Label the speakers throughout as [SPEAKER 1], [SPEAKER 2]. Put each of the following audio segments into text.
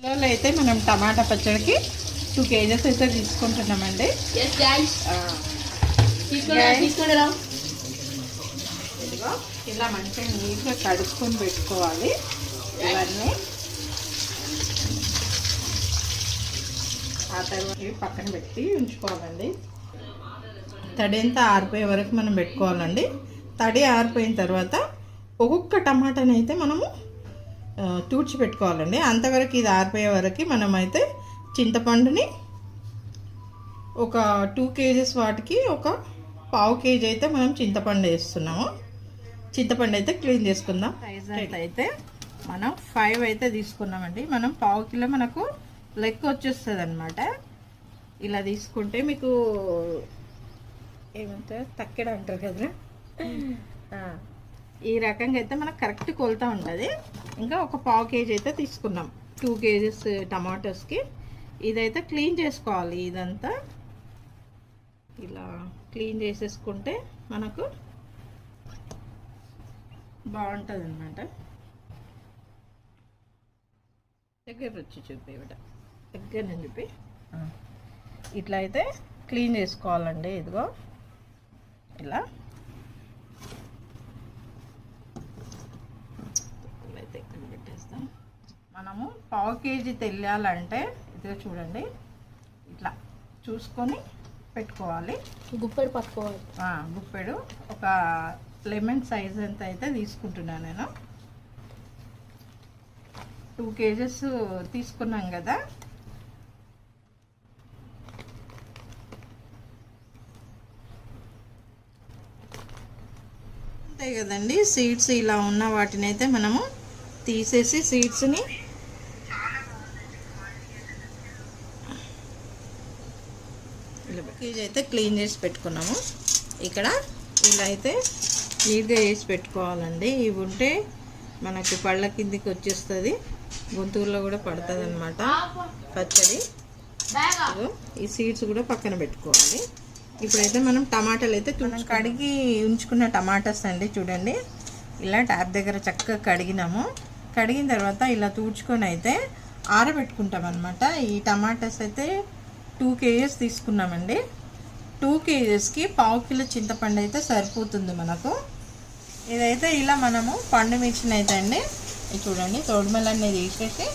[SPEAKER 1] కిలోలో అయితే మనం టమాటా పచ్చడికి 2 kgs అయితే తీసుకుంటున్నామండి. ఇదిగో ఇలా మంచిగా నీట్గా కడుక్కొని పెట్టుకోవాలి. ఇవన్నీ ఆ తర్వాత పక్కన పెట్టి ఉంచుకోవాలండి. తడి అంతా ఆరిపోయే వరకు మనం పెట్టుకోవాలండి. తడి ఆరిపోయిన తర్వాత ఒక్కొక్క టమాటాని అయితే మనము తూడ్చి పెట్టుకోవాలండి. అంతవరకు ఇది ఆరిపోయే వరకు మనమైతే చింతపండుని ఒక 2 kgs వాటికి ఒక 1/2 kg అయితే మనం చింతపండు వేస్తున్నాము. చింతపండు అయితే క్లీన్ చేసుకుందాం. సైజ్ అయితే మనం 5 అయితే తీసుకున్నామండి. మనం 1/2 కిలో మనకు లెక్క వచ్చేస్తుంది అనమాట. ఇలా తీసుకుంటే మీకు ఏమంటారు తక్కెడ అంటారు కదా, ఈ రకంగా అయితే మనకు కరెక్ట్ కొలత ఉంటుంది. ఇంకా ఒక 1/2 kg అయితే తీసుకున్నాం 2 kgs టమాటోస్కి. ఇదైతే క్లీన్ చేసుకోవాలి. ఇదంతా ఇలా క్లీన్ చేసేసుకుంటే మనకు బాగుంటుంది అన్నమాట. దగ్గర వచ్చి చూపి దగ్గర నుంచి చూపి ఇట్లా అయితే క్లీన్ చేసుకోవాలండి. ఇదిగో ఇలా అయితే ఇక్కడ పెట్టేస్తాం. మనము 1/2 kg తెలియాలంటే ఇదిగో చూడండి ఇట్లా చూసుకొని పెట్టుకోవాలి.
[SPEAKER 2] గుప్పెడు పట్టుకోవాలి.
[SPEAKER 1] గుప్పెడు ఒక లెమన్ సైజ్ ఎంత అయితే తీసుకుంటున్నాను నేను. 2 kgs తీసుకున్నాం కదా. అంతే కదండి. సీడ్స్ ఇలా ఉన్న వాటిని అయితే మనము తీసేసి సీడ్స్ని కేజీ అయితే క్లీన్ చేసి పెట్టుకున్నాము. ఇక్కడ ఇలా అయితే నీట్గా వేసి పెట్టుకోవాలండి. ఇవి ఉంటే మనకి పళ్ళ కిందికి వచ్చేస్తుంది, గొంతుల్లో కూడా పడుతుంది అనమాట పచ్చడి. ఈ సీడ్స్ కూడా పక్కన పెట్టుకోవాలి. ఇప్పుడైతే మనం టమాటాలు అయితే కడిగి ఉంచుకున్న టమాటాస్ అండి. చూడండి ఇలా ట్యాప్ దగ్గర చక్కగా కడిగినాము. కడిగిన తర్వాత ఇలా తూడ్చుకొని అయితే ఆరబెట్టుకుంటాం అనమాట. ఈ టమాటాస్ అయితే 2 kgs తీసుకున్నామండి. 2 kgsకి 1/2 కిలో చింతపండు అయితే సరిపోతుంది మనకు. ఇదైతే ఇలా మనము పండు మిర్చిని అయితే అండి చూడండి తోడుమెలన్నీ తీసేసి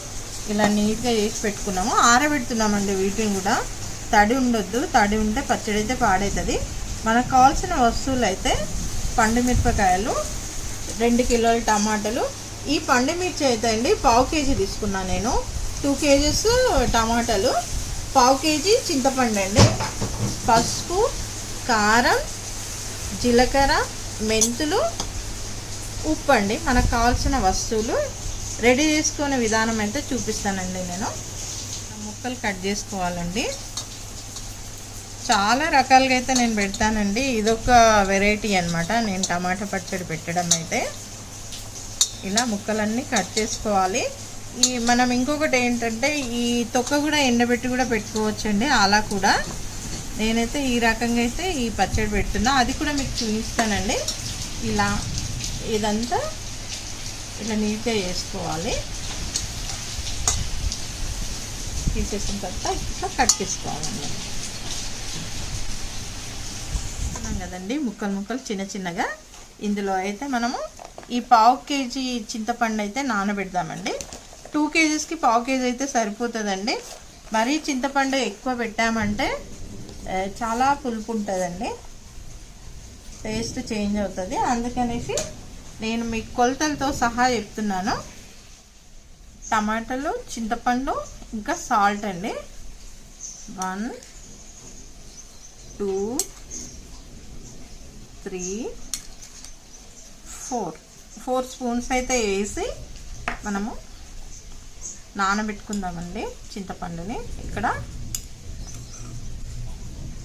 [SPEAKER 1] ఇలా నీట్గా చేసి పెట్టుకున్నాము. ఆరబెడుతున్నామండి. వీటిని కూడా తడి ఉండొద్దు, తడి ఉంటే పచ్చడి అయితే పాడవుతుంది. మనకు కావాల్సిన వస్తువులు అయితే పండు మిరపకాయలు, 2 కిలోల టమాటాలు. ఈ పండు మిర్చి అయితే అండి 1/2 kg తీసుకున్నాను నేను. 2 kgs టమాటాలు, 1/2 kg చింతపండు అండి, పసుపు, కారం, జీలకర్ర, మెంతులు, ఉప్పు అండి. మనకు కావాల్సిన వస్తువులు రెడీ చేసుకునే విధానం అయితే చూపిస్తానండి. నేను ముక్కలు కట్ చేసుకోవాలండి. చాలా రకాలుగా అయితే నేను పెడతానండి. ఇదొక వెరైటీ అనమాట నేను టమాటా పచ్చడి పెట్టడం అయితే. ఇలా ముక్కలన్నీ కట్ చేసుకోవాలి. మనం ఇంకొకటి ఏంటంటే ఈ తొక్క కూడా ఎండబెట్టి కూడా పెట్టుకోవచ్చండి. అలా కూడా నేనైతే ఈ రకంగా అయితే ఈ పచ్చడి పెడుతున్నా. అది కూడా మీకు చూపిస్తానండి. ఇలా ఇదంతా ఇలా నీట్గా చేసుకోవాలి. తీసేసిన తర్వాత ఇట్లా కట్ చేసుకోవాలండి. కదండి ముక్కలు ముక్కలు చిన్న చిన్నగా. ఇందులో అయితే మనము ఈ 1/2 kg చింతపండు అయితే నానబెడదామండి. 2 kgsకి 1/2 kg అయితే సరిపోతుందండి. మరీ చింతపండు ఎక్కువ పెట్టామంటే చాలా పులుపు ఉంటుందండి, టేస్ట్ చేంజ్ అవుతుంది. అందుకనేసి నేను మీకు కొలతలతో సహా చెప్తున్నాను. టమాటాలు, చింతపండు, ఇంకా సాల్ట్ అండి. 1 2 3 4 స్పూన్స్ అయితే వేసి మనము నానబెట్టుకుందామండి చింతపండుని. ఇక్కడ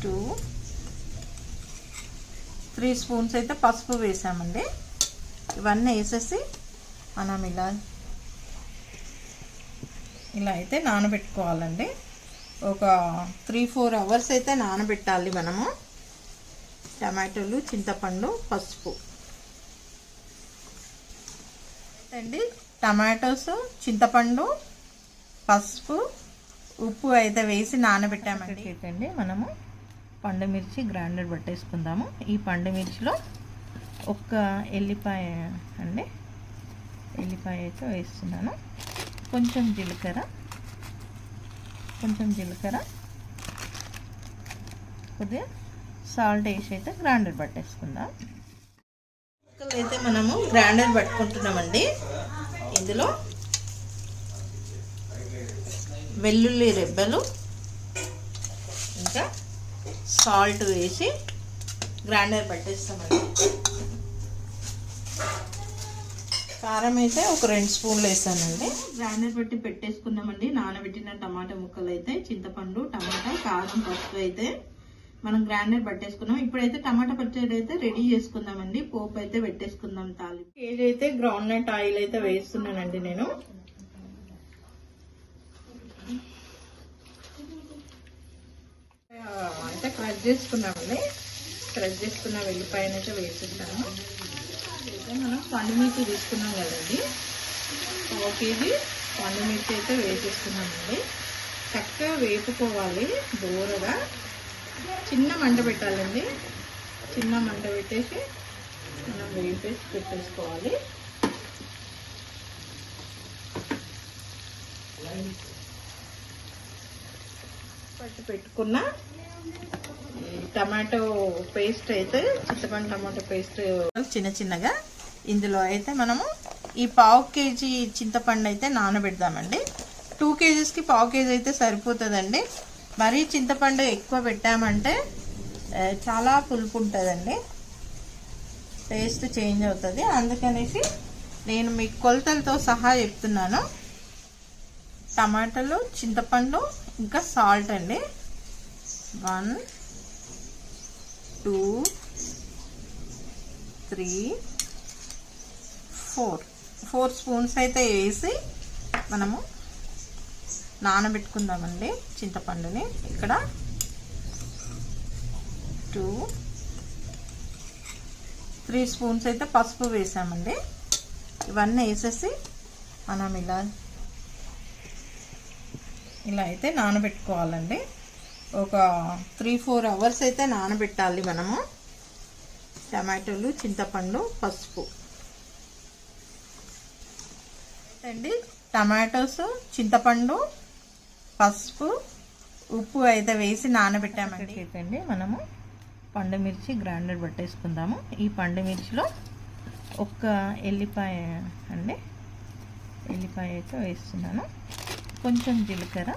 [SPEAKER 1] 2 3 స్పూన్స్ అయితే పసుపు వేసామండి. ఇవన్నీ వేసేసి మనం ఇలా అయితే నానబెట్టుకోవాలండి. ఒక 3-4 అవర్స్ అయితే నానబెట్టాలి మనము. టమాటోలు, చింతపండు, పసుపు అండి. టమాటోస్, చింతపండు, పసుపు, ఉప్పు అయితే వేసి నానబెట్టామండి. అయితే మనము పండు మిర్చి గ్రైండర్ పట్టేసుకుందాము. ఈ పండు మిర్చిలో ఒక్క ఎల్లిపాయ అండి, ఎల్లిపాయ అయితే వేస్తున్నాను. కొంచెం జీలకర్ర, కొద్దిగా సాల్ట్ వేసి అయితే గ్రైండర్ పట్టేసుకుందాం. అయితే మనము గ్రైండర్ పట్టుకుంటున్నామండి. ఇందులో వెల్లుల్లి రెబ్బలు ఇంకా సాల్ట్ వేసి గ్రైండర్ పట్టేస్తామండి. కారం అయితే ఒక 2 స్పూన్లు వేసానండి. గ్రైండర్ పట్టి పెట్టేసుకున్నామండి. నానబెట్టిన టమాటా ముక్కలు అయితే, చింతపండు, టమాటా, కారం, పసుపు అయితే మనం గ్రైండర్ పట్టేసుకున్నాం. ఇప్పుడైతే టమాటా పచ్చడి అయితే రెడీ చేసుకుందామండి. పోపు అయితే పెట్టేసుకుందాం. తాలింపు కేజీ అయితే గ్రౌండ్ నట్ ఆయిల్ అయితే వేస్తున్నానండి నేను. అయితే క్రష్ చేసుకున్నామండి. క్రష్ చేసుకున్న వెల్లిపాయను అయితే వేసేసాను. అయితే మనం పండు మిర్చి తీసుకున్నాం కదండి, 1 కేజీ పండు మిర్చి అయితే వేసేసుకున్నామండి. చక్కగా వేపుకోవాలి దూరగా. చిన్న మంట పెట్టాలండి. చిన్న మంట పెట్టేసి మనం వేపేసి పెట్టేసుకోవాలి. పట్టి పెట్టుకున్న టమాటో పేస్ట్ అయితే, చింతపండు టమాటో పేస్ట్ చిన్నగా ఇందులో అయితే మనము ఈ 1/2 కేజీ చింతపండు అయితే నానబెడదామండి. 2 కేజీస్కి 1/2 కేజీ అయితే సరిపోతుందండి. మరీ చింతపండు ఎక్కువ పెట్టామంటే చాలా పులుపు ఉంటుందండి, టేస్ట్ చేంజ్ అవుతుంది. అందుకనేసి నేను మీకు కొలతలతో సహా చెప్తున్నాను. టమాటాలు, చింతపండు ఇంకా సాల్ట్ అండి. 1 2 3 4 స్పూన్స్ అయితే వేసి మనము నానబెట్టుకుందామండి చింతపండుని. ఇక్కడ 2 3 స్పూన్స్ అయితే పసుపు వేసామండి. ఇవన్నీ వేసేసి మనం ఇలా అయితే నానబెట్టుకోవాలండి. ఒక 3-4 అవర్స్ అయితే నానబెట్టాలి మనము. టమాటోలు, చింతపండు, పసుపు అండి. టమాటోస్, చింతపండు, పసుపు, ఉప్పు అయితే వేసి నానబెట్టామండి. అయితే మనము పండు మిర్చి గ్రైండర్ పట్టేసుకుందాము. ఈ పండు మిర్చిలో ఒక్క ఎల్లిపాయ అండి, ఎల్లిపాయ అయితే వేస్తున్నాను. కొంచెం జీలకర్ర,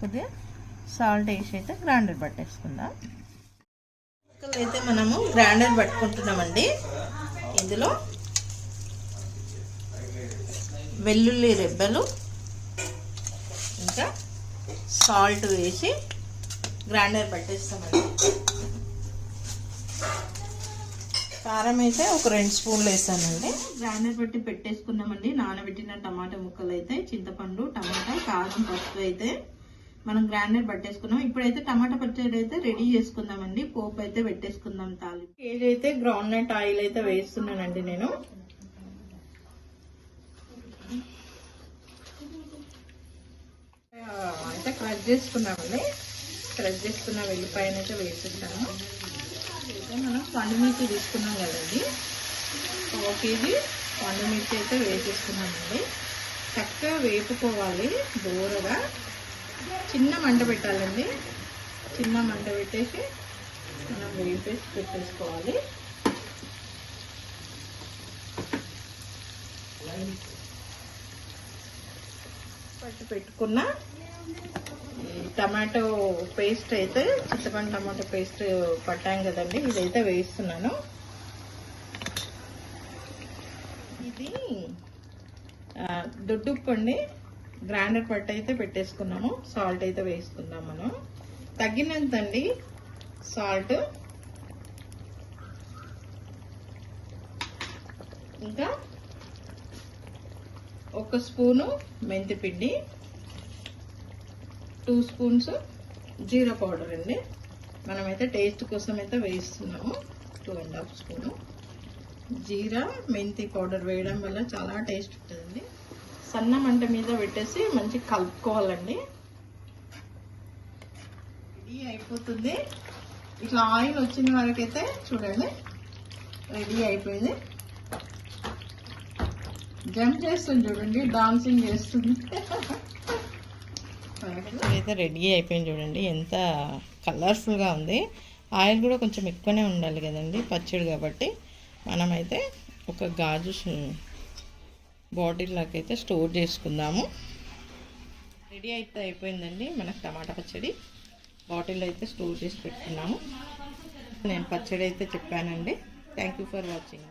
[SPEAKER 1] కొద్దిగా సాల్ట్ వేసి అయితే గ్రైండర్ పట్టేసుకుందాం. అయితే మనము గ్రైండర్ పట్టుకుంటున్నామండి. ఇందులో వెల్లుల్లి రెబ్బలు ఇంకా సాల్ట్ వేసి గ్రైండర్ పట్టేస్తామండి. కారం అయితే ఒక 2 స్పూన్లు వేసానండి. గ్రైండర్ పట్టి పెట్టేసుకున్నామండి. నానబెట్టిన టమాటా ముక్కలు అయితే, చింతపండు, టమాటా, కారం, పసుపు అయితే మనం గ్రైండర్ పట్టేసుకున్నాం. ఇప్పుడైతే టమాటా పచ్చడి అయితే రెడీ చేసుకుందామండి. పోపు అయితే పెట్టేసుకుందాం. తాలింపు కేజీ అయితే గ్రౌండ్ నట్ ఆయిల్ అయితే వేస్తున్నానండి నేను. అయితే క్రష్ చేసుకున్నామండి. క్రష్ చేసుకున్న వెల్లిపాయను అయితే వేసేసాను. అయితే మనం పండు మిర్చి తీసుకున్నాం కదండి, 1 కేజీ పండు మిర్చి అయితే వేసేసుకున్నామండి. చక్కగా వేపుకోవాలి దూరగా. చిన్న మంట పెట్టాలండి. చిన్న మంట పెట్టేసి మనం వేపేసి పెట్టేసుకోవాలి. పట్టి పెట్టుకున్న టమాటో పేస్ట్ అయితే, చింతపండు టమాటో పేస్ట్ పట్టాం కదండి, ఇదైతే వేస్తున్నాను. ఇది దొడ్డుప్పు అండి. గ్రైండర్ పట్టు అయితే పెట్టేసుకున్నాము. సాల్ట్ అయితే వేసుకుందాం మనం తగినంత అండి. సాల్ట్ ఇంకా 1 స్పూను మెంతి పిండి, 2 స్పూన్స్ జీరా పౌడర్ అండి. మనమైతే టేస్ట్ కోసం అయితే వేస్తున్నాము. 2.5 స్పూను జీరా మెంతి పౌడర్ వేయడం వల్ల చాలా టేస్ట్ ఉంటుందండి. సన్న మంట మీద పెట్టేసి మంచి కలుపుకోవాలండి. రెడీ అయిపోతుంది. ఇట్లా ఆయిల్ వచ్చిన వరకైతే చూడండి రెడీ అయిపోయింది. జంప్ చేస్తుంది చూడండి, డాన్సింగ్ చేస్తుంది. అయితే రెడీ అయిపోయింది చూడండి, ఎంత కలర్ఫుల్గా ఉంది. ఆయిల్ కూడా కొంచెం ఎక్కువనే ఉండాలి కదండి పచ్చడి కాబట్టి. మనమైతే ఒక గాజు బాటిల్లోకి అయితే స్టోర్ చేసుకుందాము. రెడీ అయితే అయిపోయిందండి మనకు టమాటా పచ్చడి. బాటిల్లో అయితే స్టోర్ చేసి పెట్టుకున్నాము. నేను పచ్చడి అయితే చెప్పానండి. Thank you for watching.